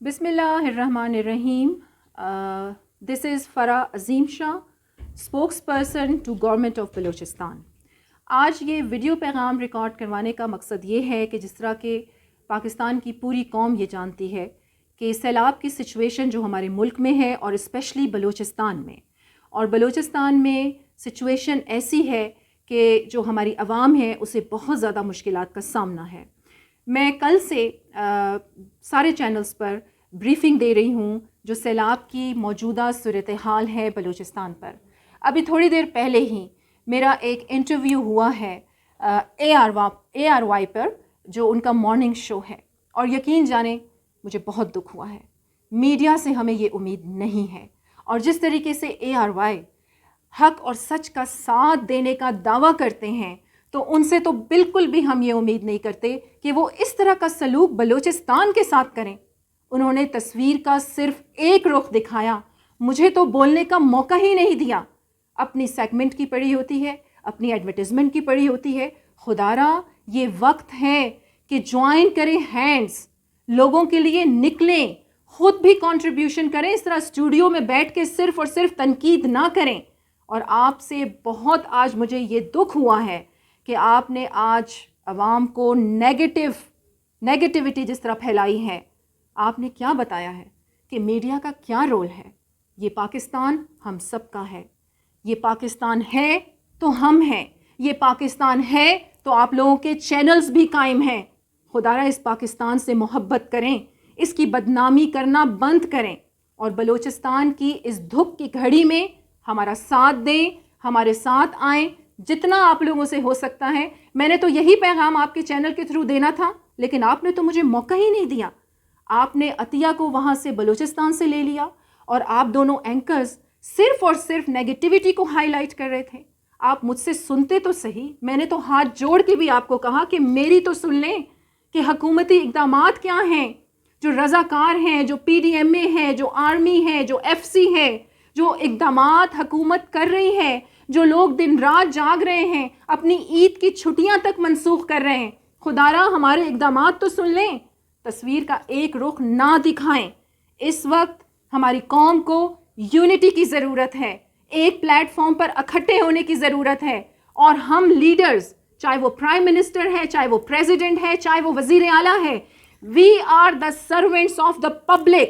بسم اللہ الرحمن الرحیم. This is Farah Azeem Shah, spokesperson to government of Balochistan. آج یہ ویڈیو پیغام ریکارڈ کروانے کا مقصد یہ ہے کہ جس طرح کہ پاکستان کی پوری قوم یہ جانتی ہے کہ سیلاب کی سچویشن جو ہمارے ملک میں ہے اور اسپیشلی بلوچستان میں سچویشن ایسی ہے کہ جو ہماری عوام ہے اسے بہت زیادہ مشکلات کا سامنا ہے. میں کل سے سارے چینلز پر بریفنگ دے رہی ہوں جو سیلاب کی موجودہ صورتحال ہے بلوچستان پر. ابھی تھوڑی دیر پہلے ہی میرا ایک انٹرویو ہوا ہے ARY پر, جو ان کا مارننگ شو ہے, اور یقین جانیں مجھے بہت دکھ ہوا ہے. میڈیا سے ہمیں یہ امید نہیں ہے, اور جس طریقے سے ARY حق اور سچ کا ساتھ دینے کا دعویٰ کرتے ہیں تو ان سے تو بالکل بھی ہم یہ امید نہیں کرتے کہ وہ اس طرح کا سلوک بلوچستان کے ساتھ کریں. انہوں نے تصویر کا صرف ایک رخ دکھایا, مجھے تو بولنے کا موقع ہی نہیں دیا. اپنی سیگمنٹ کی پڑی ہوتی ہے, اپنی ایڈورٹیزمنٹ کی پڑی ہوتی ہے. خدارا یہ وقت ہے کہ جوائن کریں ہینڈز, لوگوں کے لیے نکلیں, خود بھی کنٹریبیوشن کریں. اس طرح اسٹوڈیو میں بیٹھ کے صرف اور صرف تنقید نہ کریں. اور آپ سے بہت آج مجھے یہ دکھ ہوا ہے کہ آپ نے آج عوام کو نیگیٹیوٹی جس طرح پھیلائی ہے. آپ نے کیا بتایا ہے کہ میڈیا کا کیا رول ہے. یہ پاکستان ہم سب کا ہے. یہ پاکستان ہے تو ہم ہیں. یہ پاکستان ہے تو آپ لوگوں کے چینلز بھی قائم ہیں. خدارا اس پاکستان سے محبت کریں, اس کی بدنامی کرنا بند کریں, اور بلوچستان کی اس دکھ کی گھڑی میں ہمارا ساتھ دیں, ہمارے ساتھ آئیں جتنا آپ لوگوں سے ہو سکتا ہے. میں نے تو یہی پیغام آپ کے چینل کے تھرو دینا تھا, لیکن آپ نے تو مجھے موقع ہی نہیں دیا. آپ نے عطیہ کو وہاں سے بلوچستان سے لے لیا, اور آپ دونوں اینکرز صرف اور صرف نیگیٹیوٹی کو ہائی لائٹ کر رہے تھے. آپ مجھ سے سنتے تو صحیح. میں نے تو ہاتھ جوڑ کے بھی آپ کو کہا کہ میری تو سن لیں کہ حکومتی اقدامات کیا ہیں, جو رضاکار ہیں, جو PDMA ہے, جو آرمی ہے, جو FC ہے, جو اقدامات حکومت کر رہی ہے, جو لوگ دن رات جاگ رہے ہیں, اپنی عید کی چھٹیاں تک منسوخ کر رہے ہیں. خدارا ہمارے اقدامات تو سن لیں, تصویر کا ایک رخ نہ دکھائیں. اس وقت ہماری قوم کو یونٹی کی ضرورت ہے, ایک پلیٹ فارم پر اکٹھے ہونے کی ضرورت ہے. اور ہم لیڈرز, چاہے وہ پرائم منسٹر ہے, چاہے وہ پریزیڈنٹ ہے, چاہے وہ وزیر اعلیٰ ہے, we are the servants of the public.